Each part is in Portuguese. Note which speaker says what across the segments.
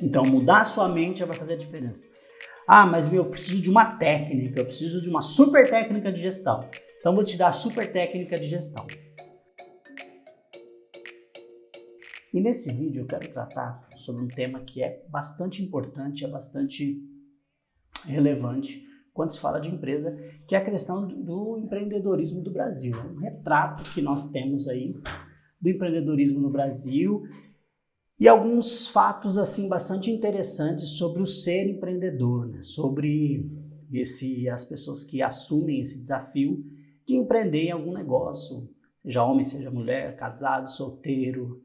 Speaker 1: Então, mudar a sua mente já vai fazer a diferença. Ah, mas eu preciso de uma técnica, eu preciso de uma super técnica de gestão. Então, vou te dar a super técnica de gestão. E nesse vídeo eu quero tratar sobre um tema que é bastante importante, é bastante relevante quando se fala de empresa, que é a questão do empreendedorismo do Brasil. É um retrato que nós temos aí do empreendedorismo no Brasil e alguns fatos assim bastante interessantes sobre o ser empreendedor, né? Sobre as pessoas que assumem esse desafio de empreender em algum negócio, seja homem, seja mulher, casado, solteiro,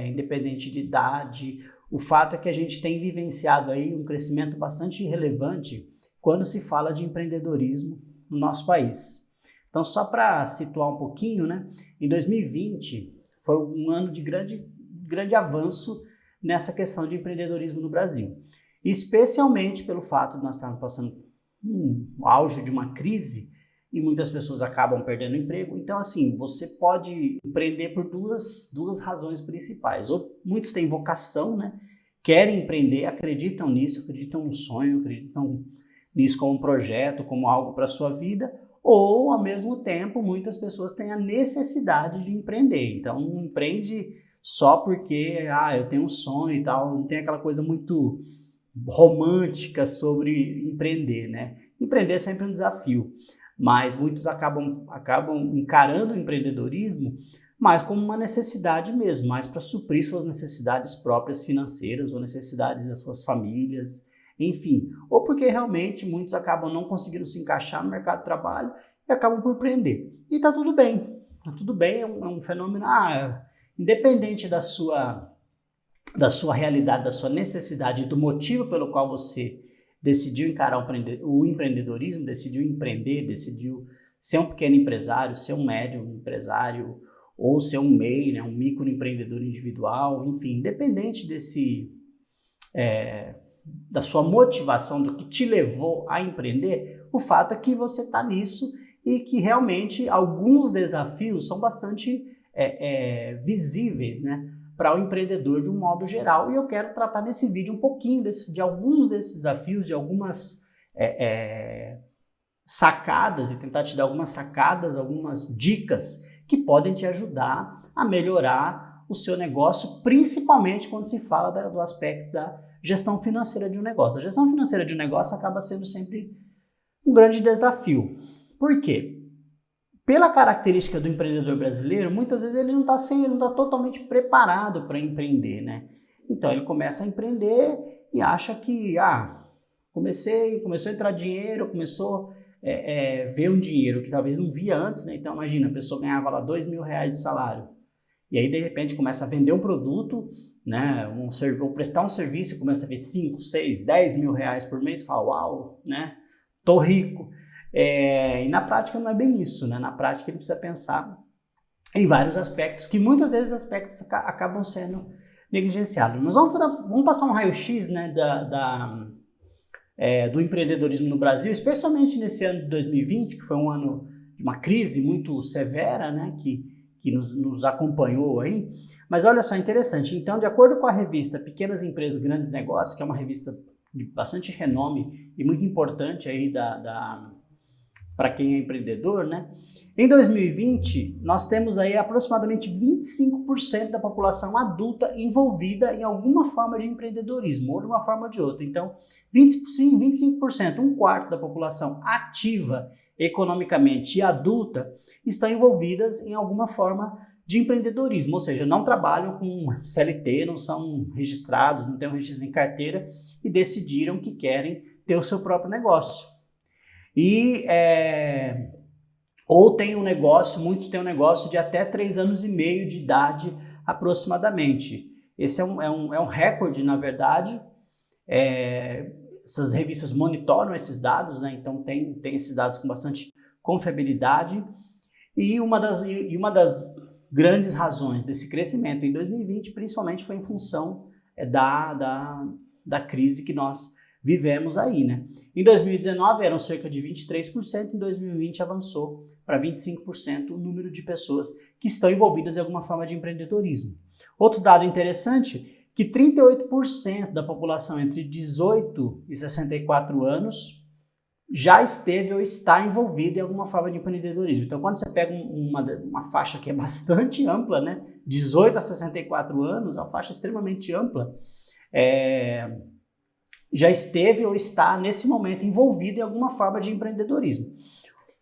Speaker 1: independente de idade. O fato é que a gente tem vivenciado aí um crescimento bastante relevante quando se fala de empreendedorismo no nosso país. Então, só para situar um pouquinho, né? Em 2020 foi um ano de grande avanço nessa questão de empreendedorismo no Brasil, especialmente pelo fato de nós estarmos passando um auge de uma crise e muitas pessoas acabam perdendo o emprego. Então, assim, você pode empreender por duas razões principais. Ou muitos têm vocação, né? Querem empreender, acreditam nisso, acreditam no sonho, acreditam nisso como um projeto, como algo para a sua vida, ou, ao mesmo tempo, muitas pessoas têm a necessidade de empreender. Então, não empreende só porque, eu tenho um sonho e tal, não tem aquela coisa muito romântica sobre empreender, né? Empreender é sempre um desafio, mas muitos acabam encarando o empreendedorismo mais como uma necessidade mesmo, mais para suprir suas necessidades próprias financeiras ou necessidades das suas famílias, enfim, ou porque realmente muitos acabam não conseguindo se encaixar no mercado de trabalho e acabam por empreender. E tá tudo bem, é um fenômeno, independente da sua realidade, da sua necessidade, do motivo pelo qual você decidiu encarar o empreendedorismo, decidiu empreender, decidiu ser um pequeno empresário, ser um médio empresário, ou ser um MEI, né, um microempreendedor individual, enfim, independente da sua motivação, do que te levou a empreender, o fato é que você está nisso e que realmente alguns desafios são bastante visíveis, né, para o empreendedor de um modo geral. E eu quero tratar nesse vídeo um pouquinho de alguns desses desafios, de algumas sacadas, e tentar te dar algumas sacadas, algumas dicas que podem te ajudar a melhorar o seu negócio, principalmente quando se fala do aspecto da gestão financeira de um negócio. A gestão financeira de um negócio acaba sendo sempre um grande desafio. Por quê? Pela característica do empreendedor brasileiro, muitas vezes ele não está totalmente preparado para empreender, né? Então ele começa a empreender e acha que, começou a entrar dinheiro, começou ver um dinheiro que talvez não via antes, né? Então imagina, a pessoa ganhava lá R$2.000 de salário, e aí de repente começa a vender um produto, né? Ou prestar um serviço e começa a ver 5, 6, 10 mil reais por mês, e fala, uau, né? Tô rico. E na prática não é bem isso, né? Na prática ele precisa pensar em vários aspectos, que muitas vezes aspectos acabam sendo negligenciados. Mas vamos passar um raio-x, né, do empreendedorismo no Brasil, especialmente nesse ano de 2020, que foi um ano de uma crise muito severa, né, que nos acompanhou aí. Mas olha só, interessante. Então, de acordo com a revista Pequenas Empresas, Grandes Negócios, que é uma revista de bastante renome e muito importante aí para quem é empreendedor, né? Em 2020, nós temos aí aproximadamente 25% da população adulta envolvida em alguma forma de empreendedorismo, ou de uma forma ou de outra. Então, 25%, um quarto da população ativa economicamente e adulta estão envolvidas em alguma forma de empreendedorismo, ou seja, não trabalham com CLT, não são registrados, não têm um registro em carteira e decidiram que querem ter o seu próprio negócio. Ou tem um negócio, muitos têm um negócio de até 3 anos e meio de idade aproximadamente. Esse é um recorde, na verdade. Essas revistas monitoram esses dados, né? Então tem esses dados com bastante confiabilidade. E uma das grandes razões desse crescimento em 2020, principalmente, foi em função da crise que nós vivemos aí, né? Em 2019 eram cerca de 23%, em 2020 avançou para 25% o número de pessoas que estão envolvidas em alguma forma de empreendedorismo. Outro dado interessante, que 38% da população entre 18 e 64 anos já esteve ou está envolvida em alguma forma de empreendedorismo. Então, quando você pega uma faixa que é bastante ampla, né, 18 a 64 anos, é uma faixa extremamente ampla, já esteve ou está, nesse momento, envolvido em alguma forma de empreendedorismo.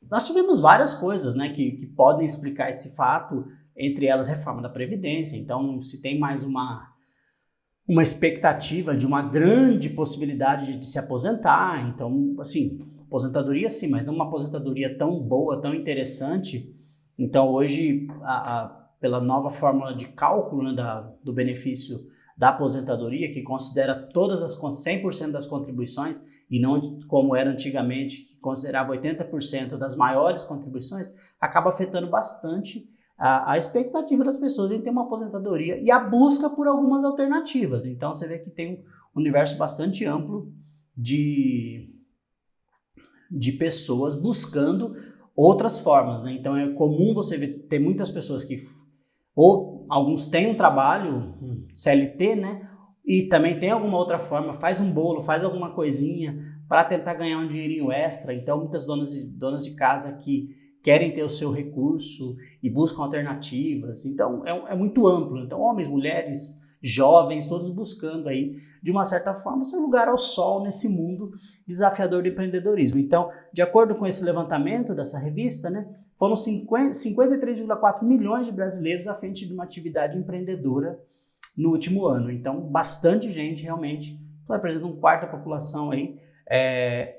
Speaker 1: Nós tivemos várias coisas, né, que podem explicar esse fato, entre elas reforma da Previdência. Então, se tem mais uma expectativa de uma grande possibilidade de se aposentar. Então, assim, aposentadoria sim, mas não uma aposentadoria tão boa, tão interessante. Então, hoje, pela nova fórmula de cálculo, né, do benefício da aposentadoria, que considera 100% das contribuições, e não como era antigamente, que considerava 80% das maiores contribuições, acaba afetando bastante a expectativa das pessoas em ter uma aposentadoria e a busca por algumas alternativas. Então, você vê que tem um universo bastante amplo de pessoas buscando outras formas, né? Então, é comum você ter muitas pessoas que, ou alguns têm um trabalho, CLT, né? E também tem alguma outra forma, faz um bolo, faz alguma coisinha para tentar ganhar um dinheirinho extra. Então, muitas donas de casa que querem ter o seu recurso e buscam alternativas. Então, é muito amplo. Então, homens, mulheres, jovens, todos buscando aí, de uma certa forma, seu lugar ao sol nesse mundo desafiador do empreendedorismo. Então, de acordo com esse levantamento dessa revista, né, foram 53,4 milhões de brasileiros à frente de uma atividade empreendedora no último ano. Então, bastante gente realmente, representa um quarto da população aí,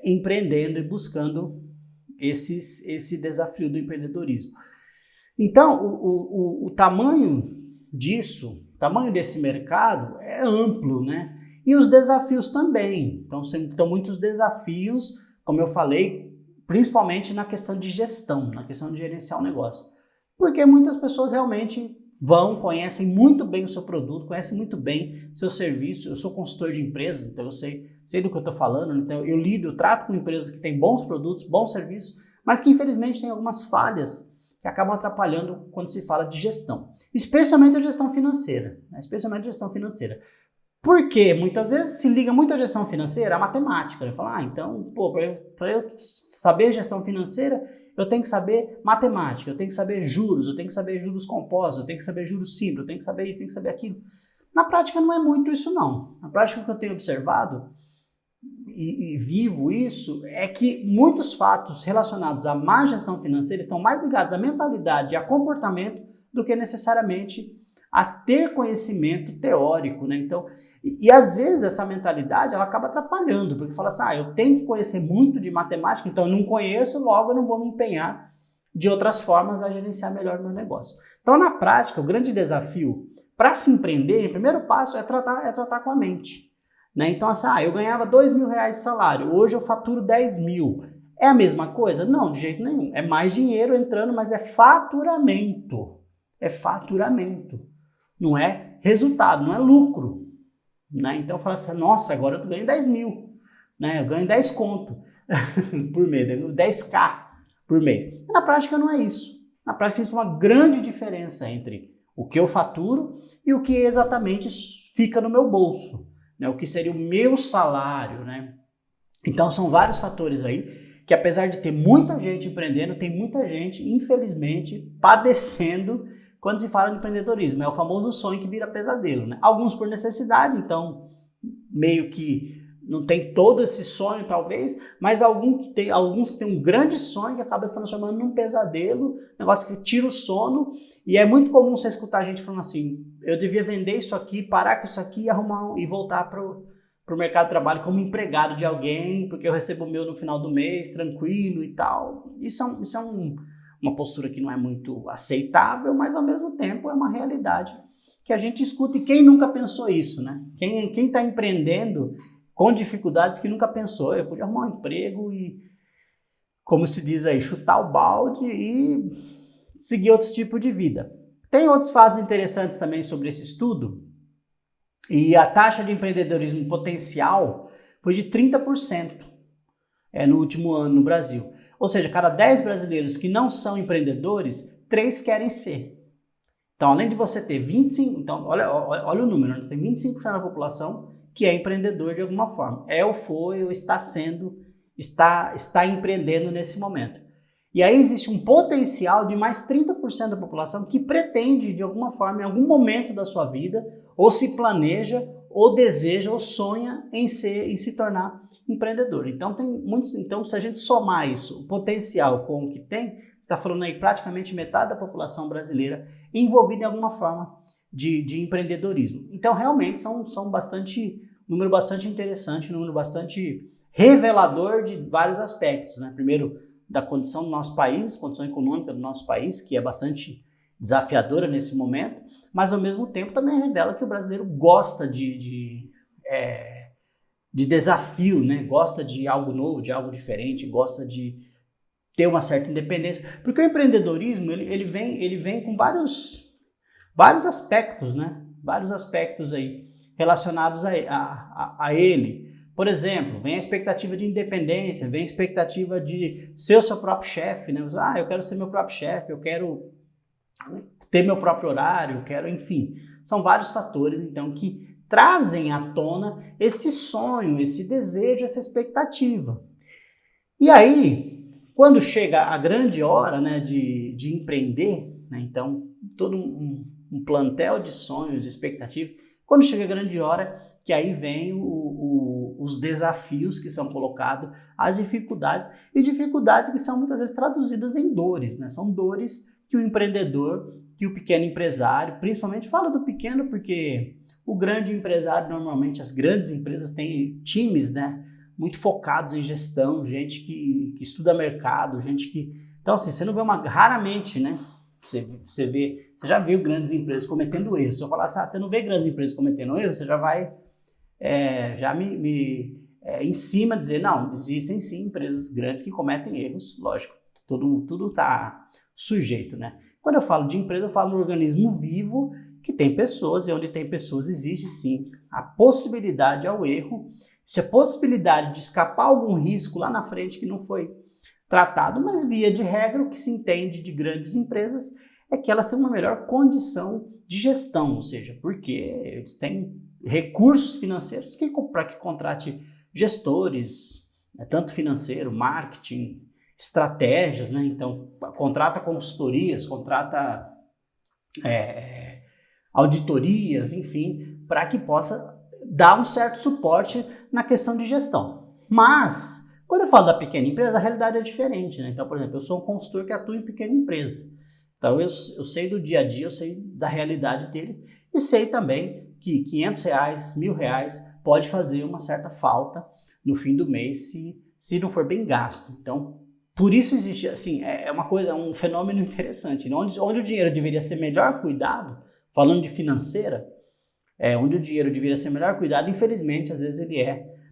Speaker 1: empreendendo e buscando esse desafio do empreendedorismo. Então, o tamanho disso, o tamanho desse mercado é amplo, né? E os desafios também. Então, são muitos desafios, como eu falei, principalmente na questão de gestão, na questão de gerenciar o negócio. Porque muitas pessoas realmente conhecem muito bem o seu produto, conhecem muito bem seu serviço. Eu sou consultor de empresas, então eu sei do que eu estou falando. Então eu trato com empresas que têm bons produtos, bons serviços, mas que infelizmente têm algumas falhas que acabam atrapalhando quando se fala de gestão. Especialmente a gestão financeira, né? Especialmente a gestão financeira. Porque muitas vezes se liga muito à gestão financeira, à matemática. Né? Fala, então, para eu saber gestão financeira, eu tenho que saber matemática, eu tenho que saber juros, eu tenho que saber juros compostos, eu tenho que saber juros simples, eu tenho que saber isso, eu tenho que saber aquilo. Na prática não é muito isso não. Na prática o que eu tenho observado e vivo isso é que muitos fatos relacionados à má gestão financeira estão mais ligados à mentalidade e a comportamento do que necessariamente a ter conhecimento teórico, né? Então, e às vezes essa mentalidade ela acaba atrapalhando, porque fala assim, eu tenho que conhecer muito de matemática, então eu não conheço, logo eu não vou me empenhar de outras formas a gerenciar melhor o meu negócio. Então, na prática, o grande desafio para se empreender, o primeiro passo é tratar com a mente, né? Então, assim, eu ganhava R$2.000 de salário, hoje eu faturo 10 mil. É a mesma coisa? Não, de jeito nenhum. É mais dinheiro entrando, mas é faturamento. É faturamento. Não é resultado, não é lucro. Né? Então eu falo assim, nossa, agora eu ganho 10 mil, né? Eu ganho 10 conto por mês, eu ganho 10k por mês. E na prática não é isso. Na prática existe uma grande diferença entre o que eu faturo e o que exatamente fica no meu bolso, né? O que seria o meu salário, né? Então são vários fatores aí que, apesar de ter muita gente empreendendo, tem muita gente, infelizmente, padecendo quando se fala de empreendedorismo. É o famoso sonho que vira pesadelo, né? Alguns por necessidade, então meio que não tem todo esse sonho talvez, mas alguns que têm um grande sonho que acaba se transformando num pesadelo, negócio que tira o sono. E é muito comum você escutar a gente falando assim, eu devia vender isso aqui, parar com isso aqui e voltar para o mercado de trabalho como empregado de alguém, porque eu recebo o meu no final do mês, tranquilo e tal. Isso é uma postura que não é muito aceitável, mas ao mesmo tempo é uma realidade que a gente escuta. E quem nunca pensou isso, né? Quem está empreendendo com dificuldades que nunca pensou, eu podia arrumar um emprego e, como se diz aí, chutar o balde e seguir outro tipo de vida. Tem outros fatos interessantes também sobre esse estudo, e a taxa de empreendedorismo potencial foi de 30% no último ano no Brasil. Ou seja, cada 10 brasileiros que não são empreendedores, 3 querem ser. Então, além de você ter 25%, então, olha o número, né? Tem 25% da população que é empreendedor de alguma forma. Ou foi, ou está sendo, está empreendendo nesse momento. E aí existe um potencial de mais 30% da população que pretende, de alguma forma, em algum momento da sua vida, ou se planeja, ou deseja, ou sonha em se tornar empreendedor. Então, se a gente somar isso, o potencial com o que tem, você está falando aí praticamente metade da população brasileira envolvida em alguma forma de empreendedorismo. Então, realmente, são um número bastante interessante, um número bastante revelador de vários aspectos, né? Primeiro, da condição do nosso país, condição econômica do nosso país, que é bastante desafiadora nesse momento, mas ao mesmo tempo também revela que o brasileiro gosta de desafio, né? Gosta de algo novo, de algo diferente, gosta de ter uma certa independência, porque o empreendedorismo ele vem com vários aspectos, né? Vários aspectos aí relacionados a ele. Por exemplo, vem a expectativa de independência, vem a expectativa de ser o seu próprio chefe, né? Eu quero ser meu próprio chefe, eu quero ter meu próprio horário, enfim. São vários fatores, então, que trazem à tona esse sonho, esse desejo, essa expectativa. E aí, quando chega a grande hora, né, de empreender, né, então, todo um plantel de sonhos, de expectativas, quando chega a grande hora, que aí vem os desafios que são colocados, as dificuldades, e dificuldades que são muitas vezes traduzidas em dores, né? São dores que o empreendedor, que o pequeno empresário, principalmente fala do pequeno porque o grande empresário, normalmente as grandes empresas têm times, né, muito focados em gestão, gente que estuda mercado, gente que... Então assim, você não vê raramente, né? Você já viu grandes empresas cometendo erros. Se eu falar assim, você não vê grandes empresas cometendo erros, você já vai em cima dizer, não, existem sim empresas grandes que cometem erros, lógico, tudo está sujeito, né? Quando eu falo de empresa, eu falo de um organismo vivo que tem pessoas, e onde tem pessoas existe sim a possibilidade ao erro, se a possibilidade de escapar algum risco lá na frente que não foi tratado, mas via de regra o que se entende de grandes empresas é que elas têm uma melhor condição de gestão, ou seja, porque eles têm recursos financeiros para que contrate gestores, né, tanto financeiro, marketing, estratégias, né? Então contrata consultorias, contrata auditorias, enfim, para que possa dar um certo suporte na questão de gestão. Mas quando eu falo da pequena empresa, a realidade é diferente, né? Então, por exemplo, eu sou um consultor que atua em pequena empresa. Então, eu sei do dia a dia, eu sei da realidade deles e sei também que R$500, R$1.000 pode fazer uma certa falta no fim do mês se não for bem gasto. Então, por isso existe, assim, um fenômeno interessante. Onde o dinheiro deveria ser melhor cuidado, falando de financeira, onde o dinheiro deveria ser melhor cuidado, infelizmente, às vezes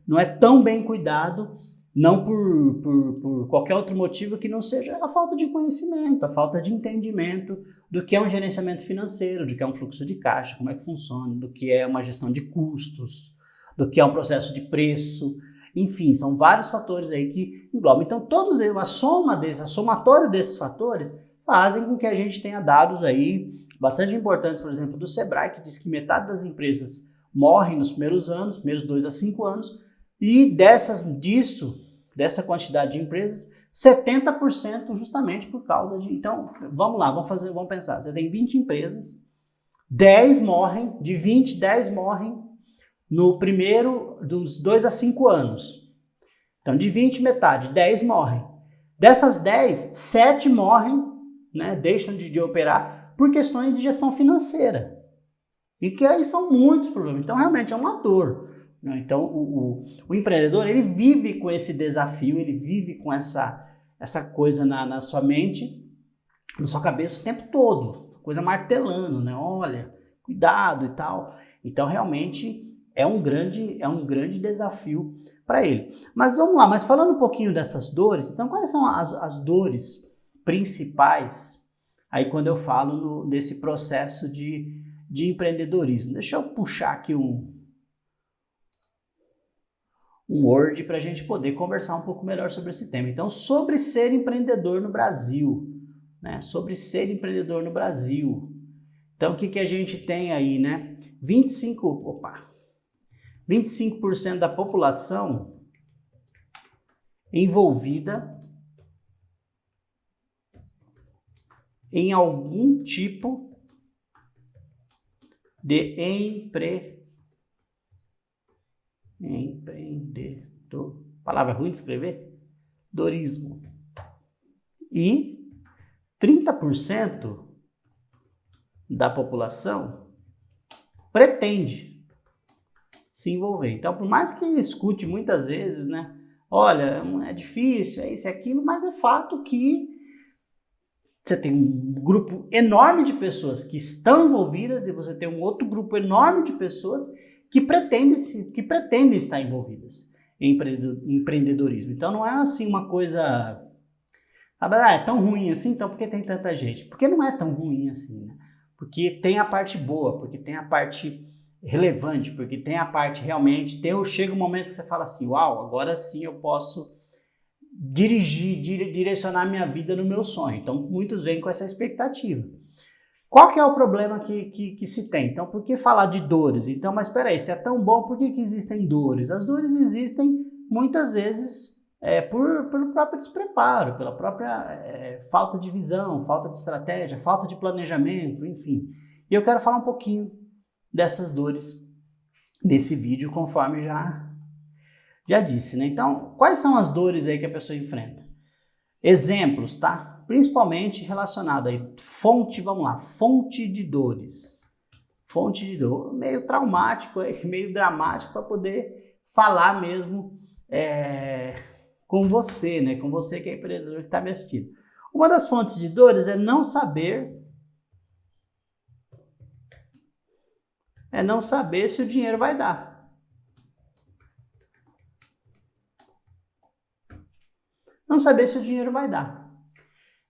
Speaker 1: não é tão bem cuidado, não por qualquer outro motivo que não seja a falta de conhecimento, a falta de entendimento do que é um gerenciamento financeiro, do que é um fluxo de caixa, como é que funciona, do que é uma gestão de custos, do que é um processo de preço, enfim, são vários fatores aí que englobam. Então, todos eles, a somatório desses fatores fazem com que a gente tenha dados aí bastante importantes, por exemplo, do Sebrae, que diz que metade das empresas morrem nos primeiros 2 a 5 anos, e dessa quantidade de empresas, 70% justamente por causa de... Então, vamos lá, vamos pensar. Você tem 20 empresas, 10 morrem no primeiro dos 2 a 5 anos. Então, de 20, metade, 10 morrem. Dessas 10, 7 morrem, né, deixam de operar por questões de gestão financeira. E que aí são muitos problemas. Então, realmente é uma dor. Então, o empreendedor, ele vive com esse desafio, ele vive com essa coisa na sua mente, na sua cabeça o tempo todo, coisa martelando, né? Olha, cuidado e tal. Então, realmente, é um grande desafio para ele. Mas vamos lá, mas falando um pouquinho dessas dores, então quais são as dores principais aí quando eu falo nesse processo de empreendedorismo? Deixa eu puxar aqui um Word para a gente poder conversar um pouco melhor sobre esse tema. Então, sobre ser empreendedor no Brasil, né? Sobre ser empreendedor no Brasil. Então, o que a gente tem aí, né? 25% da população envolvida em algum tipo de empreendedor. Palavra ruim de escrever? Dorismo. E 30% da população pretende se envolver. Então, por mais que escute muitas vezes, né? Olha, é difícil, é isso e aquilo, mas é fato que você tem um grupo enorme de pessoas que estão envolvidas e você tem um outro grupo enorme de pessoas que pretendem estar envolvidas em empreendedorismo. Então, não é assim uma coisa... é tão ruim assim, então por que tem tanta gente? Porque não é tão ruim assim, né? Porque tem a parte boa, porque tem a parte relevante, porque tem a parte realmente... chega um momento que você fala assim, uau, agora sim eu posso direcionar minha vida no meu sonho. Então, muitos vêm com essa expectativa. Qual que é o problema que se tem? Então, por que falar de dores? Então, mas espera aí, se é tão bom, por que existem dores? As dores existem muitas vezes pelo próprio despreparo, pela própria falta de visão, falta de estratégia, falta de planejamento, enfim. E eu quero falar um pouquinho dessas dores nesse vídeo, conforme já disse, né? Então, quais são as dores aí que a pessoa enfrenta? Exemplos, tá? Principalmente relacionado aí, fonte de dores. Fonte de dor, meio traumático, meio dramático para poder falar mesmo com você, né? Com você que é empreendedor que está me assistindo. Uma das fontes de dores é não saber se o dinheiro vai dar. Não saber se o dinheiro vai dar.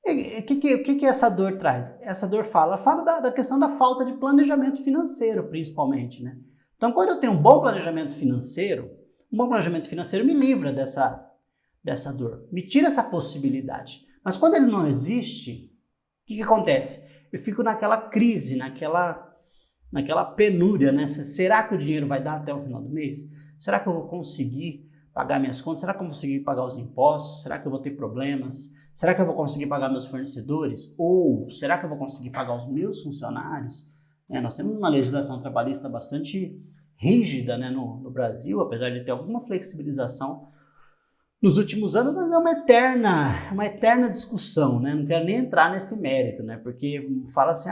Speaker 1: O que essa dor traz? Essa dor fala da questão da falta de planejamento financeiro, principalmente, né? Então, quando eu tenho um bom planejamento financeiro me livra dessa dor, me tira essa possibilidade. Mas quando ele não existe, o que acontece? Eu fico naquela crise, naquela penúria, né? Será que o dinheiro vai dar até o final do mês? Será que eu vou conseguir pagar minhas contas? Será que eu vou conseguir pagar os impostos? Será que eu vou ter problemas? Será que eu vou conseguir pagar meus fornecedores? Ou será que eu vou conseguir pagar os meus funcionários? Nós temos uma legislação trabalhista bastante rígida, né, no Brasil, apesar de ter alguma flexibilização nos últimos anos, mas é uma eterna discussão, né? Não quero nem entrar nesse mérito, né? Porque fala assim,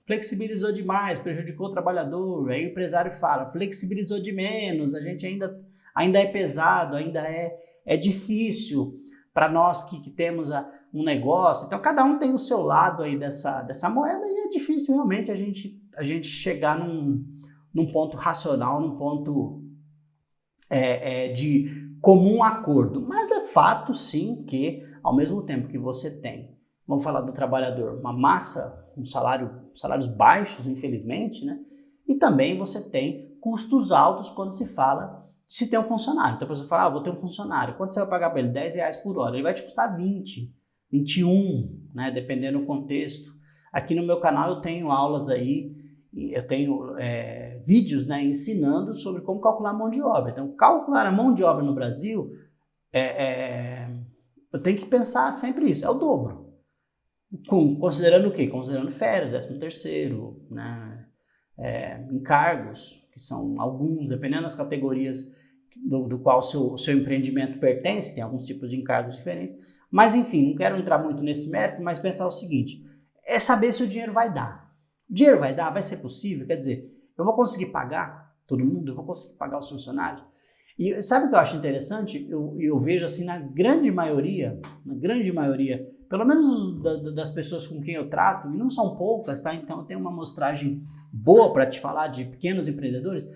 Speaker 1: flexibilizou demais, prejudicou o trabalhador, aí o empresário fala, flexibilizou de menos, a gente ainda é pesado, ainda é difícil para nós que temos um negócio. Então, cada um tem o seu lado aí dessa moeda e é difícil realmente a gente chegar num ponto racional, num ponto de comum acordo. Mas é fato, sim, que ao mesmo tempo que você tem, vamos falar do trabalhador, uma massa, salários baixos, infelizmente, né? E também você tem custos altos quando se fala se tem um funcionário. Então, a pessoa fala, vou ter um funcionário. Quanto você vai pagar para ele? R$10 por hora. Ele vai te custar 20, 21, né? Dependendo do contexto. Aqui no meu canal eu tenho aulas aí, eu tenho vídeos, né, ensinando sobre como calcular a mão de obra. Então, calcular a mão de obra no Brasil, eu tenho que pensar sempre isso, é o dobro. Considerando o quê? Considerando férias, 13º, né? Encargos, que são alguns, dependendo das categorias do qual o seu empreendimento pertence, tem alguns tipos de encargos diferentes. Mas, enfim, não quero entrar muito nesse mérito, mas pensar o seguinte, é saber se o dinheiro vai dar. O dinheiro vai dar? Vai ser possível? Quer dizer, eu vou conseguir pagar todo mundo? Eu vou conseguir pagar os funcionários? E sabe o que eu acho interessante? Eu vejo assim na grande maioria, pelo menos das pessoas com quem eu trato, e não são poucas, tá? Então eu tenho uma amostragem boa para te falar de pequenos empreendedores,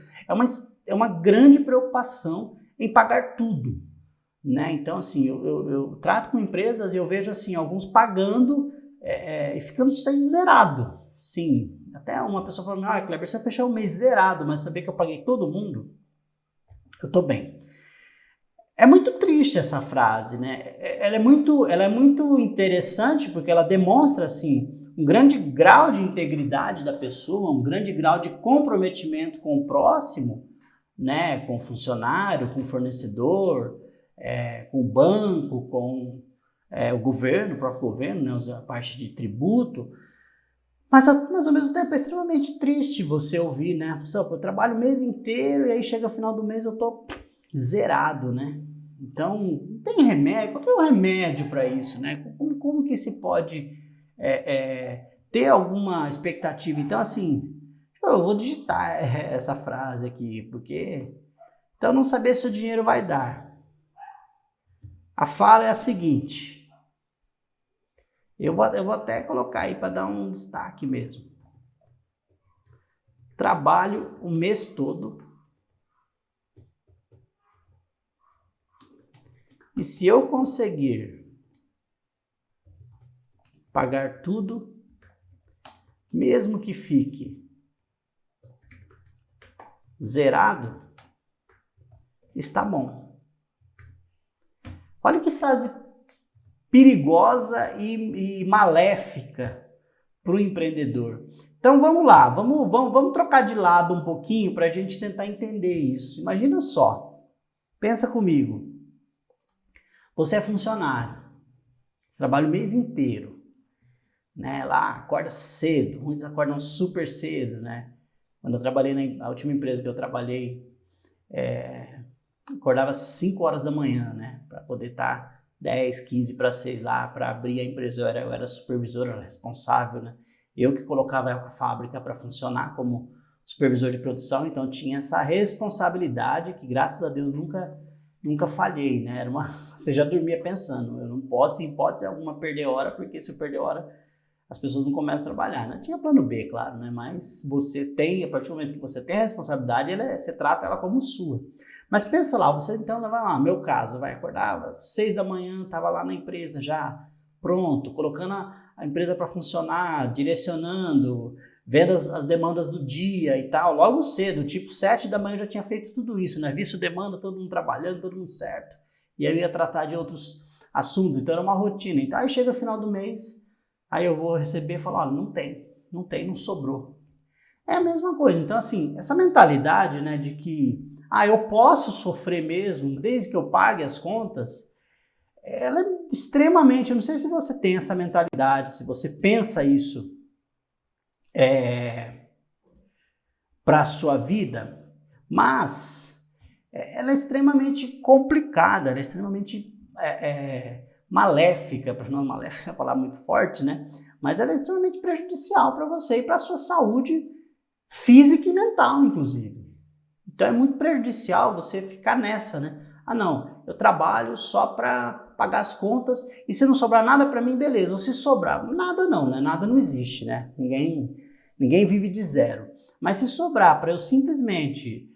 Speaker 1: é uma grande preocupação em pagar tudo, né? Então, assim, eu trato com empresas e eu vejo assim, alguns pagando e ficando sem zerado. Sim, até uma pessoa falou, Kleber, você fechou o mês zerado, mas saber que eu paguei todo mundo, eu tô bem. É muito triste essa frase, né? Ela é muito interessante porque ela demonstra, assim, um grande grau de integridade da pessoa, um grande grau de comprometimento com o próximo, né, com o funcionário, com o fornecedor, com o banco, com o governo, o próprio governo, né, a parte de tributo, mas ao mesmo tempo é extremamente triste você ouvir, né, eu trabalho o mês inteiro e aí chega o final do mês eu tô zerado, né? Então, não tem remédio, qual que é o remédio para isso, né? Como que se pode ter alguma expectativa? Então, assim, eu vou digitar essa frase aqui, porque então não saber se o dinheiro vai dar. A fala é a seguinte, eu vou até colocar aí para dar um destaque mesmo. Trabalho o mês todo e se eu conseguir pagar tudo, mesmo que fique zerado, está bom. Olha que frase perigosa e maléfica para o empreendedor. Então vamos lá, vamos trocar de lado um pouquinho para a gente tentar entender isso. Imagina só, pensa comigo, você é funcionário, trabalha o mês inteiro, né? Lá acorda cedo, muitos acordam super cedo, né? Quando eu trabalhei na última empresa que eu trabalhei, acordava às 5 horas da manhã, né? Para poder estar 10, 15 para 6 lá, para abrir a empresa. Eu era supervisor, eu era responsável, né? Eu que colocava a fábrica para funcionar como supervisor de produção, então tinha essa responsabilidade que, graças a Deus, nunca falhei, né? Você já dormia pensando, eu não posso, em hipótese alguma, perder hora, porque se eu perder hora, as pessoas não começam a trabalhar, né? Tinha plano B, claro, né? Mas você tem, a partir do momento que você tem a responsabilidade, você trata ela como sua. Mas pensa lá, você então, vai lá, meu caso, vai acordar 6 da manhã, estava lá na empresa já, pronto, colocando a empresa para funcionar, direcionando, vendo as demandas do dia e tal, logo cedo, tipo 7 da manhã eu já tinha feito tudo isso, né? Visto demanda, todo mundo trabalhando, todo mundo certo. E aí eu ia tratar de outros assuntos, então era uma rotina. Então aí chega o final do mês, aí eu vou receber e falar, olha, não sobrou. É a mesma coisa. Então, assim, essa mentalidade, né, de que eu posso sofrer mesmo, desde que eu pague as contas, ela é extremamente, eu não sei se você tem essa mentalidade, se você pensa isso para a sua vida, mas ela é extremamente complicada, ela é extremamente maléfica, não, maléfica é uma palavra muito forte, né? Mas ela é extremamente prejudicial para você e para a sua saúde física e mental, inclusive. Então é muito prejudicial você ficar nessa, né? Não, eu trabalho só para pagar as contas e se não sobrar nada para mim, beleza. Ou se sobrar, nada não, né? Nada não existe, né? Ninguém vive de zero. Mas se sobrar para eu simplesmente,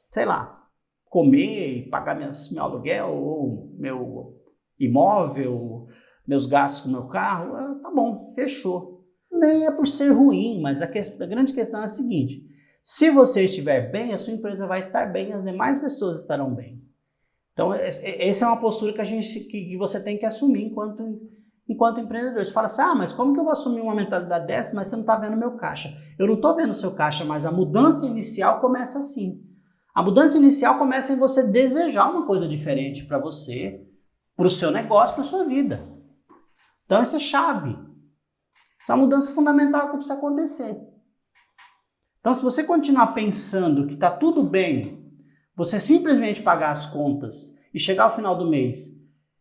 Speaker 1: sei lá, comer e pagar meu aluguel ou meu imóvel, meus gastos com meu carro, tá bom, fechou. Nem é por ser ruim, mas a grande questão é a seguinte: se você estiver bem, a sua empresa vai estar bem, as demais pessoas estarão bem. Então, essa é uma postura que você tem que assumir enquanto empreendedor. Você fala assim, mas como que eu vou assumir uma mentalidade dessa, mas você não está vendo meu caixa? Eu não estou vendo o seu caixa, mas a mudança inicial começa assim. A mudança inicial começa em você desejar uma coisa diferente para você, para o seu negócio, para a sua vida. Então, isso é chave. Isso é uma mudança fundamental que precisa acontecer. Então, se você continuar pensando que está tudo bem, você simplesmente pagar as contas e chegar ao final do mês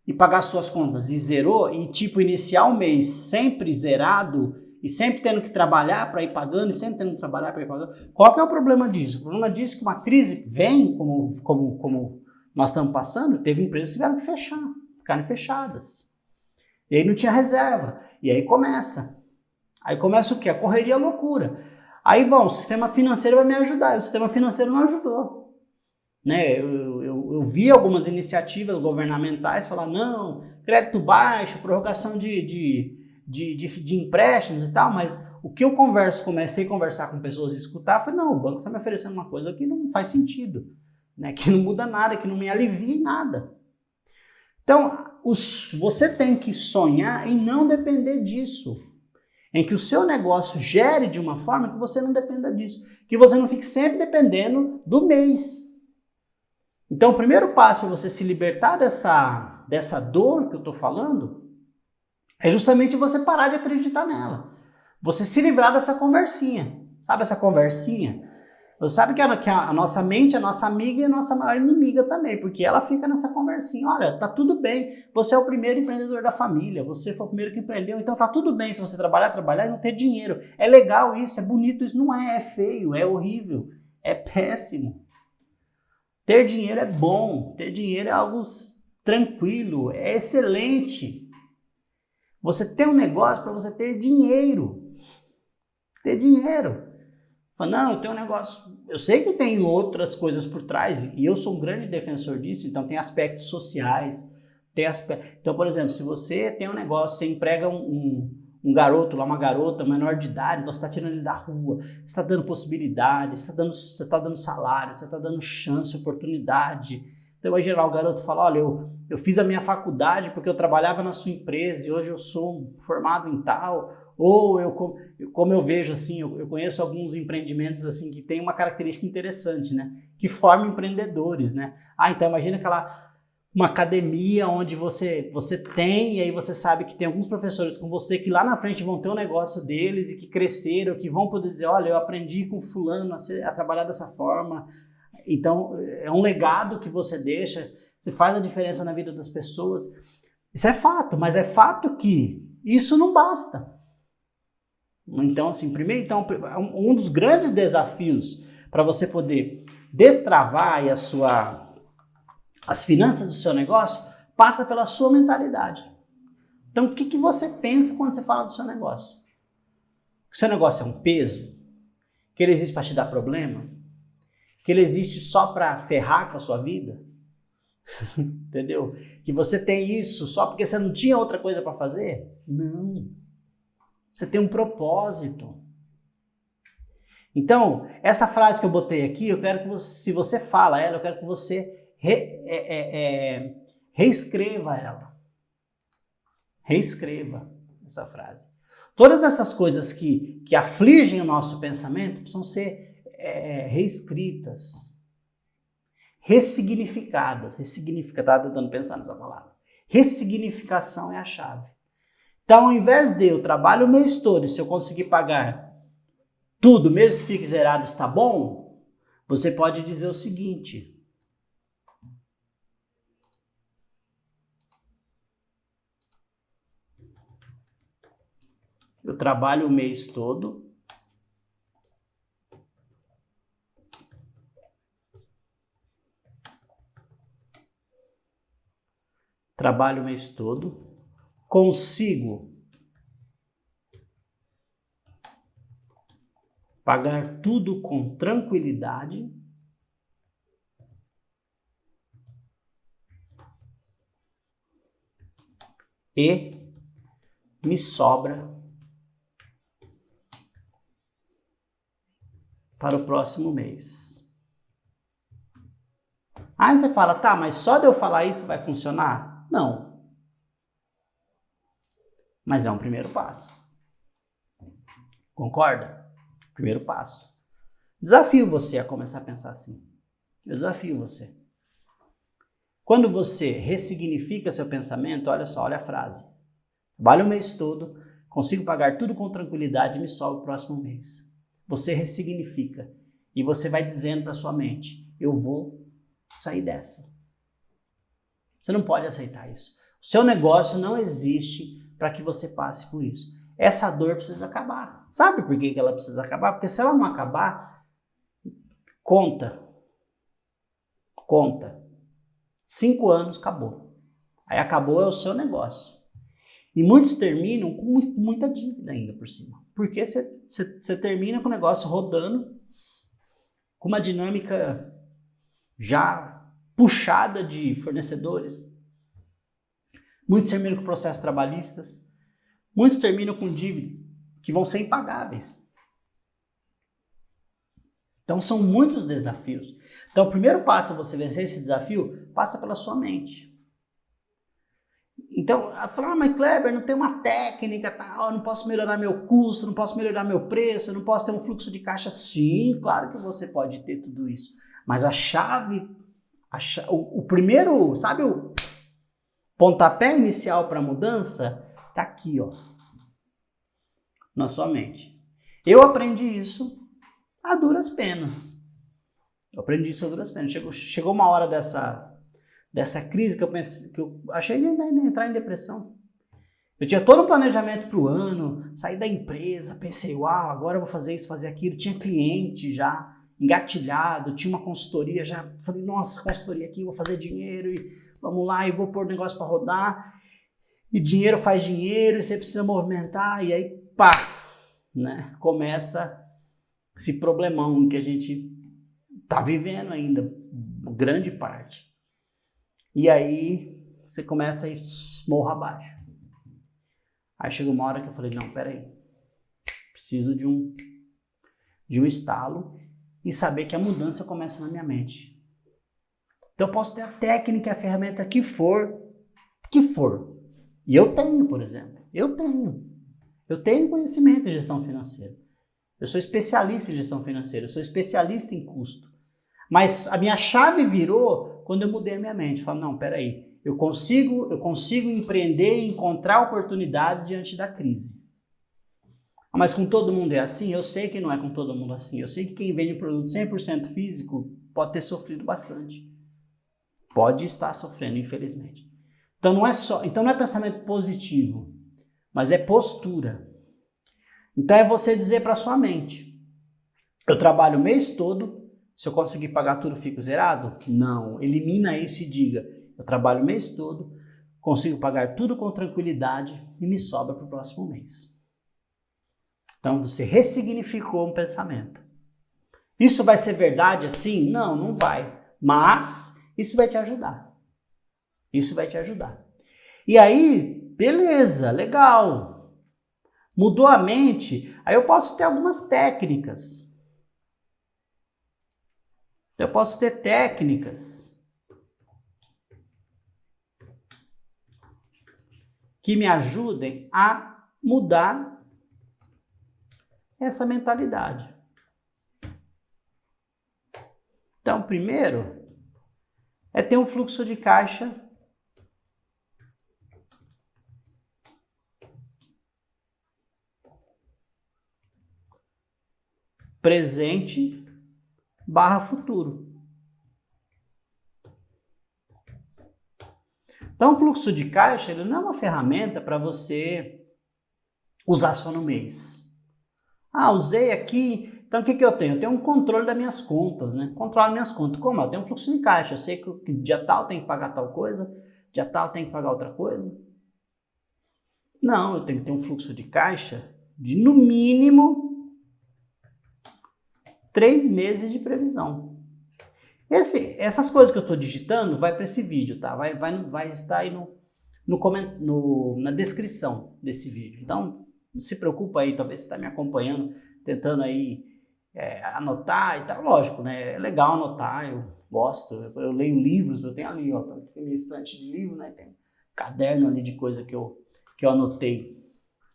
Speaker 1: e pagar suas contas e zerou, e tipo iniciar o mês sempre zerado e sempre tendo que trabalhar para ir pagando e sempre tendo que trabalhar para ir pagando, qual que é o problema disso? O problema disso é que uma crise vem, como nós estamos passando, teve empresas que tiveram que fechar, ficarem fechadas. E aí não tinha reserva. E aí começa. Aí começa o quê? A correria, a loucura. Aí, o sistema financeiro vai me ajudar. E o sistema financeiro não ajudou. Né? Eu vi algumas iniciativas governamentais falar, não, crédito baixo, prorrogação de empréstimos e tal, mas o que eu comecei a conversar com pessoas e escutar, foi, não, o banco está me oferecendo uma coisa que não faz sentido, né? Que não muda nada, que não me alivia em nada. Então, você tem que sonhar em não depender disso. em que o seu negócio gere de uma forma que você não dependa disso, que você não fique sempre dependendo do mês. Então, o primeiro passo para você se libertar dessa dor que eu estou falando é justamente você parar de acreditar nela. Você se livrar dessa conversinha. Sabe essa conversinha? Você sabe que a nossa mente é a nossa amiga e a nossa maior inimiga também, porque ela fica nessa conversinha. Olha, tá tudo bem, você é o primeiro empreendedor da família, você foi o primeiro que empreendeu, então tá tudo bem se você trabalhar e não ter dinheiro. É legal isso, é bonito isso, não é feio, é horrível, é péssimo. Ter dinheiro é bom, ter dinheiro é algo tranquilo, é excelente. Você tem um negócio para você ter dinheiro. Ter dinheiro. Não, eu tenho um negócio. Eu sei que tem outras coisas por trás e eu sou um grande defensor disso, então tem aspectos sociais. Então, por exemplo, se você tem um negócio, você emprega um garoto lá, uma garota menor de idade, então você está tirando ele da rua, você está dando possibilidades, você está dando salário, você está dando chance, oportunidade. Então vai gerar o garoto fala, olha, eu fiz a minha faculdade porque eu trabalhava na sua empresa e hoje eu sou formado em tal. Ou como eu vejo assim, eu conheço alguns empreendimentos assim que tem uma característica interessante, né? Que formam empreendedores, né? Então imagina uma academia onde você tem, e aí você sabe que tem alguns professores com você que lá na frente vão ter um negócio deles e que cresceram, que vão poder dizer, olha, eu aprendi com fulano a trabalhar dessa forma. Então é um legado que você deixa, você faz a diferença na vida das pessoas. Isso é fato, mas é fato que isso não basta. Então, assim, um dos grandes desafios para você poder destravar aí as finanças do seu negócio passa pela sua mentalidade. Então, o que você pensa quando você fala do seu negócio? Que o seu negócio é um peso? Que ele existe para te dar problema? Que ele existe só para ferrar com a sua vida? Entendeu? Que você tem isso só porque você não tinha outra coisa para fazer? Não. Você tem um propósito. Então, essa frase que eu botei aqui, eu quero que você, se você fala ela, eu quero que você reescreva ela. Reescreva essa frase. Todas essas coisas que afligem o nosso pensamento precisam ser reescritas, ressignificadas. Ressignificada, tentando pensar nessa palavra. Ressignificação é a chave. Então, ao invés de eu trabalho o mês todo e se eu conseguir pagar tudo, mesmo que fique zerado, está bom, você pode dizer o seguinte: eu trabalho o mês todo, consigo pagar tudo com tranquilidade e me sobra para o próximo mês. Aí você fala, tá, mas só de eu falar isso vai funcionar? Não. Mas é um primeiro passo. Concorda? Primeiro passo. Desafio você a começar a pensar assim. Eu desafio você. Quando você ressignifica seu pensamento, olha só, olha a frase. Trabalho o mês todo, consigo pagar tudo com tranquilidade e me sobra o próximo mês. Você ressignifica e você vai dizendo para sua mente, eu vou sair dessa. Você não pode aceitar isso. O seu negócio não existe para que você passe por isso. Essa dor precisa acabar. Sabe por que ela precisa acabar? Porque se ela não acabar, conta. 5 anos, acabou. Aí acabou é o seu negócio. E muitos terminam com muita dívida ainda por cima. Porque você termina com o negócio rodando, com uma dinâmica já puxada de fornecedores. Muitos terminam com processos trabalhistas. Muitos terminam com dívida que vão ser impagáveis. Então são muitos desafios. Então o primeiro passo para você vencer esse desafio passa pela sua mente. Então, ela fala, mas Kleber, não tem uma técnica, tal, eu não posso melhorar meu custo, não posso melhorar meu preço, eu não posso ter um fluxo de caixa. Sim, claro que você pode ter tudo isso. Mas a chave, o primeiro, sabe o pontapé inicial para a mudança? Tá aqui, ó, na sua mente. Eu aprendi isso a duras penas. Chegou uma hora dessa crise que eu pensei, que eu achei de entrar em depressão. Eu tinha todo um planejamento para o ano, saí da empresa, pensei, uau, agora eu vou fazer isso, fazer aquilo. Tinha cliente já engatilhado, tinha uma consultoria já. Falei, nossa, consultoria aqui, vou fazer dinheiro e vamos lá, e vou pôr o negócio para rodar. E dinheiro faz dinheiro, e você precisa movimentar, e aí, pá, né? Começa esse problemão que a gente tá vivendo ainda, grande parte. E aí você começa a ir morro abaixo. Aí chegou uma hora que eu falei, não, peraí, preciso de um estalo e saber que a mudança começa na minha mente. Então eu posso ter a técnica, a ferramenta que for. E eu tenho, por exemplo, eu tenho conhecimento em gestão financeira. Eu sou especialista em gestão financeira, eu sou especialista em custo. Mas a minha chave virou quando eu mudei a minha mente. Falei, não, peraí, eu consigo empreender e encontrar oportunidades diante da crise. Mas com todo mundo é assim? Eu sei que não é com todo mundo assim. Eu sei que quem vende produto 100% físico pode ter sofrido bastante. Pode estar sofrendo, infelizmente. Então não é pensamento positivo, mas é postura. Então é você dizer para sua mente, eu trabalho o mês todo, se eu conseguir pagar tudo, fico zerado? Não, elimina isso e diga, eu trabalho o mês todo, consigo pagar tudo com tranquilidade e me sobra para o próximo mês. Então você ressignificou um pensamento. Isso vai ser verdade assim? Não, não vai. Mas isso vai te ajudar. Isso vai te ajudar. E aí, beleza, legal. Mudou a mente, aí eu posso ter algumas técnicas. Eu posso ter técnicas que me ajudem a mudar essa mentalidade. Então, primeiro, é ter um fluxo de caixa presente / futuro. Então, o fluxo de caixa ele não é uma ferramenta para você usar só no mês. Ah, usei aqui, então o que eu tenho? Eu tenho um controle das minhas contas, né? Controlo minhas contas. Como? Eu tenho um fluxo de caixa, eu sei que dia tal tem que pagar tal coisa, dia tal tem que pagar outra coisa. Não, eu tenho que ter um fluxo de caixa de, no mínimo, 3 meses de previsão. Essas coisas que eu estou digitando vai para esse vídeo, tá? Vai estar aí na descrição desse vídeo. Então, não se preocupa aí, talvez você está me acompanhando, tentando aí anotar e tal. Lógico, né? É legal anotar, eu gosto. Eu leio livros, eu tenho ali, ó, tem minha estante de livro, né? Tem um caderno ali de coisa que eu anotei,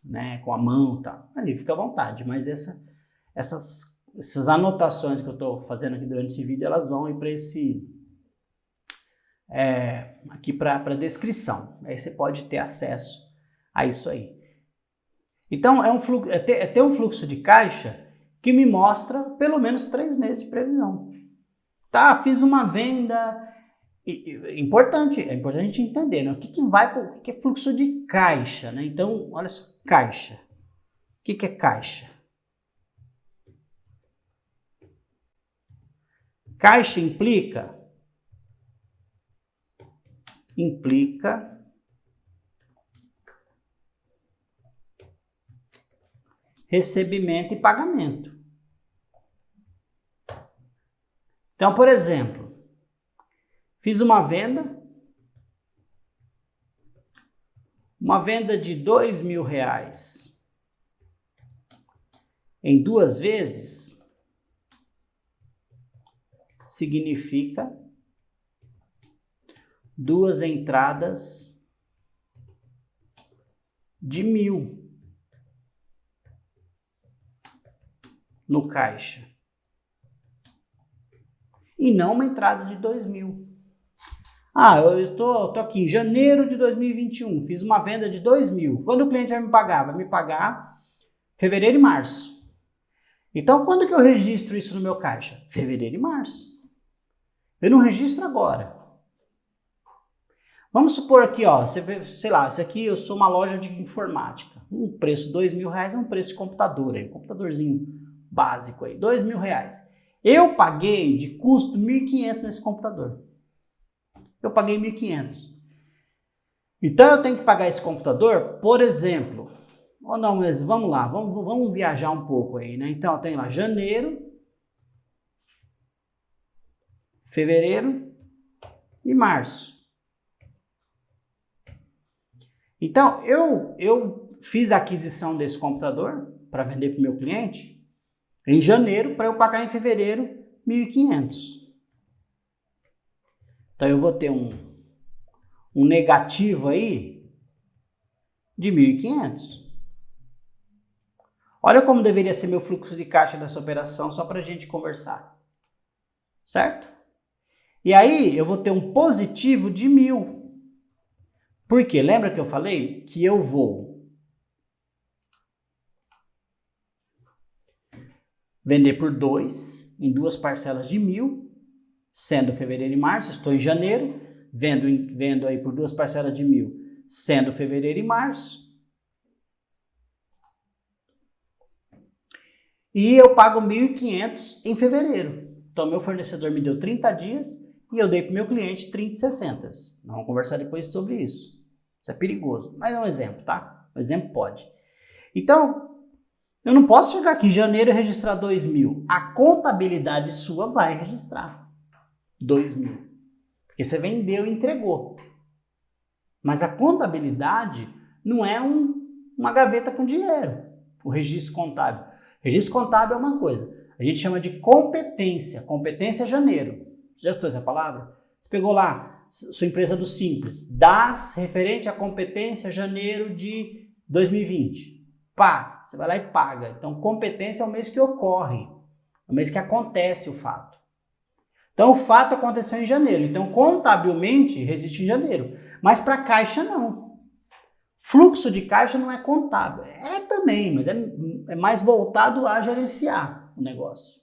Speaker 1: né? Com a mão e tal. Ali, fica à vontade, mas essas anotações que eu estou fazendo aqui durante esse vídeo, elas vão ir para aqui para a descrição. Aí você pode ter acesso a isso aí. Então, é ter um fluxo de caixa que me mostra pelo menos 3 meses de previsão. Tá, fiz uma venda. É importante a gente entender, né? O que é fluxo de caixa, né? Então, olha só, caixa. O que é caixa? Caixa implica recebimento e pagamento. Então, por exemplo, fiz uma venda de R$2.000 em 2 vezes significa 2 entradas de 1.000 no caixa. E não uma entrada de 2.000. Ah, eu estou aqui em janeiro de 2021, fiz uma venda de 2.000. Quando o cliente vai me pagar? Vai me pagar fevereiro e março. Então, quando que eu registro isso no meu caixa? Fevereiro e março. Eu não registro agora. Vamos supor aqui, ó, sei lá, isso aqui eu sou uma loja de informática. Um preço R$2.000 é um preço de computador, aí, um computadorzinho básico aí, R$2.000. Eu paguei de custo 1.500 nesse computador. Eu paguei 1.500. Então eu tenho que pagar esse computador, por exemplo, ou não, mas vamos lá, vamos viajar um pouco aí, né? Então eu tenho lá janeiro, fevereiro e março. Então eu fiz a aquisição desse computador para vender para o meu cliente em janeiro, para eu pagar em fevereiro 1.500. Então eu vou ter um negativo aí de 1.500. Olha como deveria ser meu fluxo de caixa dessa operação, só para a gente conversar. Certo? E aí eu vou ter um positivo de 1.000. Por quê? Lembra que eu falei que eu vou vender por 2, em 2 parcelas de 1.000, sendo fevereiro e março, estou em janeiro, vendo aí por 2 parcelas de 1.000, sendo fevereiro e março. E eu pago 1.500 em fevereiro. Então, meu fornecedor me deu 30 dias e eu dei para o meu cliente 30 e 60. Nós vamos conversar depois sobre isso. Isso é perigoso. Mas é um exemplo, tá? Um exemplo pode. Então, eu não posso chegar aqui em janeiro e registrar 2.000. A contabilidade sua vai registrar 2.000. Porque você vendeu e entregou. Mas a contabilidade não é uma gaveta com dinheiro. O registro contábil. Registro contábil é uma coisa. A gente chama de competência. Competência é janeiro. Você já escutou essa palavra? Você pegou lá, sua empresa do Simples. DAS referente à competência janeiro de 2020. Pá, você vai lá e paga. Então, competência é o mês que ocorre. É o mês que acontece o fato. Então, o fato aconteceu em janeiro. Então, contabilmente, resiste em janeiro. Mas para a Caixa, não. Fluxo de caixa não é contábil. É também, mas é mais voltado a gerenciar o negócio.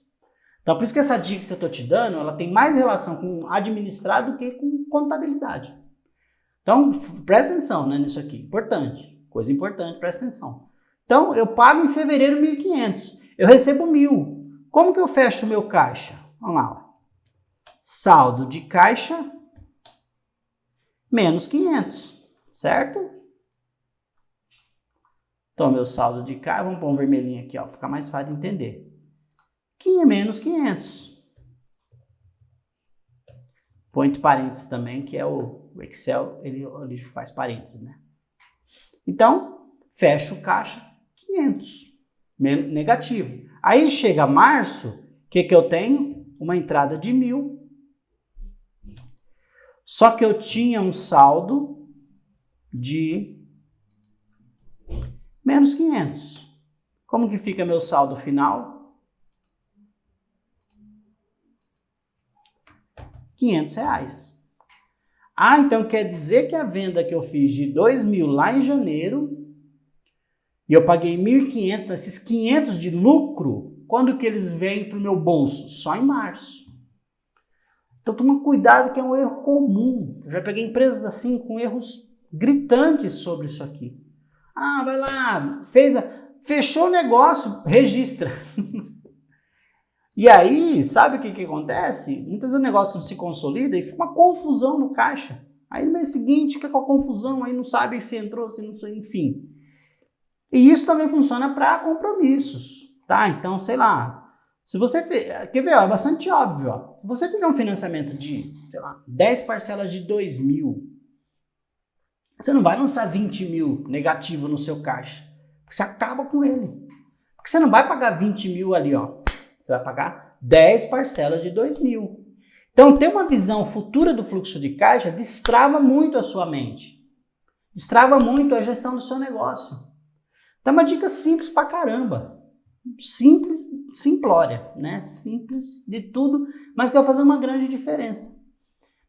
Speaker 1: Então, por isso que essa dica que eu estou te dando, ela tem mais relação com administrar do que com contabilidade. Então, presta atenção, né, nisso aqui. Importante. Coisa importante, presta atenção. Então, eu pago em fevereiro 1.500. Eu recebo 1.000. Como que eu fecho o meu caixa? Vamos lá. Saldo de caixa menos 500, certo? Então, meu saldo de caixa, vamos pôr um vermelhinho aqui, ó, para ficar mais fácil de entender. Menos 500. Põe entre parênteses também, que é o Excel, ele faz parênteses, né? Então, fecho o caixa 500, negativo. Aí chega março, o que eu tenho? Uma entrada de 1.000. Só que eu tinha um saldo de menos 500. Como que fica meu saldo final? R$500. Ah, então quer dizer que a venda que eu fiz de 2.000 lá em janeiro e eu paguei 1.500, esses 500 de lucro, quando que eles vêm para o meu bolso? Só em março. Então toma cuidado que é um erro comum. Eu já peguei empresas assim com erros gritantes sobre isso aqui. Ah, vai lá, fechou o negócio, registra. E aí, sabe o que acontece? Muitas vezes o negócio não se consolida e fica uma confusão no caixa. Aí no mês seguinte fica com a confusão, aí não sabe se entrou, se não sei, enfim. E isso também funciona para compromissos, tá? Então, sei lá, se você quer ver, ó, é bastante óbvio, ó. Se você fizer um financiamento de, sei lá, 10 parcelas de 2.000, você não vai lançar 20.000 negativo no seu caixa, porque você acaba com ele. Porque você não vai pagar 20.000 ali, ó. Você vai pagar 10 parcelas de 2.000. Então, ter uma visão futura do fluxo de caixa destrava muito a sua mente. Destrava muito a gestão do seu negócio. Então, uma dica simples pra caramba. Simples, simplória, né? Simples de tudo, mas que vai fazer uma grande diferença.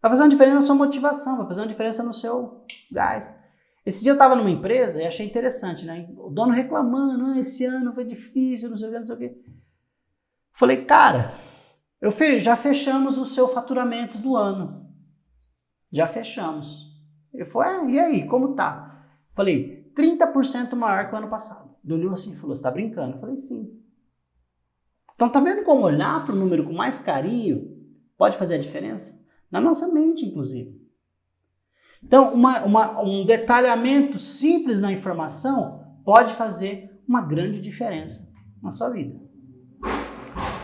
Speaker 1: Vai fazer uma diferença na sua motivação, vai fazer uma diferença no seu gás. Esse dia eu estava numa empresa e achei interessante, né? O dono reclamando, esse ano foi difícil, não sei o que, não sei o que. Falei, cara, já fechamos o seu faturamento do ano. Já fechamos. Ele falou, e aí, como tá? Falei, 30% maior que o ano passado. Ele olhou assim e falou, você tá brincando? Eu falei, sim. Então tá vendo como olhar para o número com mais carinho pode fazer a diferença? Na nossa mente, inclusive. Então, um detalhamento simples na informação pode fazer uma grande diferença na sua vida.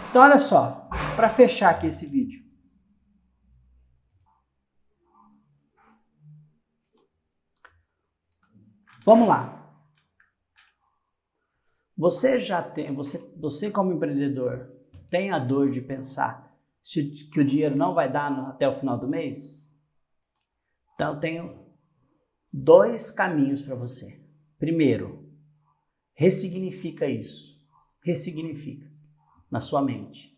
Speaker 1: Então, olha só, para fechar aqui esse vídeo. Vamos lá. Você como empreendedor, tem a dor de pensar que o dinheiro não vai dar até o final do mês? Então, eu tenho 2 caminhos para você. Primeiro, ressignifica isso. Ressignifica na sua mente.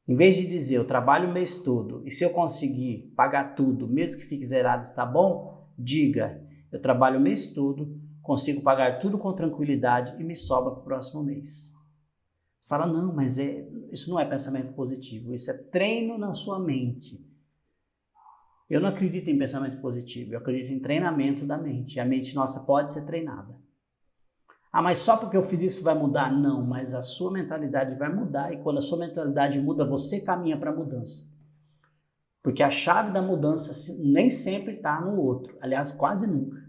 Speaker 1: Em vez de dizer, eu trabalho o mês todo e se eu conseguir pagar tudo, mesmo que fique zerado, está bom, diga, eu trabalho o mês todo, consigo pagar tudo com tranquilidade e me sobra para o próximo mês. Você fala, não, mas isso não é pensamento positivo, isso é treino na sua mente. Eu não acredito em pensamento positivo, eu acredito em treinamento da mente. A mente nossa pode ser treinada. Ah, mas só porque eu fiz isso vai mudar? Não, mas a sua mentalidade vai mudar e quando a sua mentalidade muda, você caminha para a mudança. Porque a chave da mudança nem sempre está no outro, aliás, quase nunca.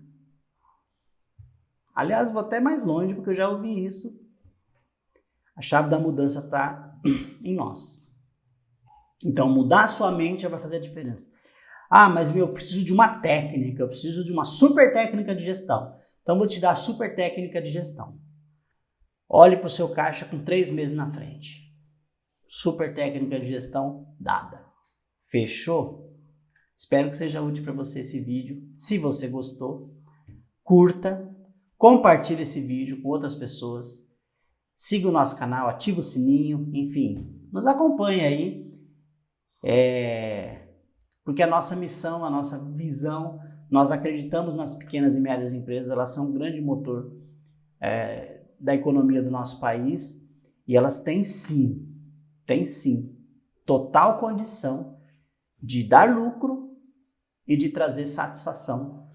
Speaker 1: Aliás, vou até mais longe porque eu já ouvi isso. A chave da mudança está em nós. Então, mudar a sua mente já vai fazer a diferença. Ah, mas eu preciso de uma técnica, eu preciso de uma super técnica de gestão. Então, vou te dar a super técnica de gestão. Olhe para o seu caixa com 3 meses na frente. Super técnica de gestão dada. Fechou? Espero que seja útil para você esse vídeo. Se você gostou, curta, compartilhe esse vídeo com outras pessoas. Siga o nosso canal, ative o sininho, enfim, nos acompanhe aí. Porque a nossa missão, a nossa visão, nós acreditamos nas pequenas e médias empresas, elas são um grande motor da economia do nosso país e elas têm sim, total condição de dar lucro e de trazer satisfação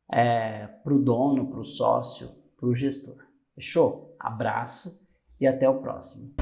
Speaker 1: para o dono, para o sócio, para o gestor. Fechou? Abraço e até o próximo.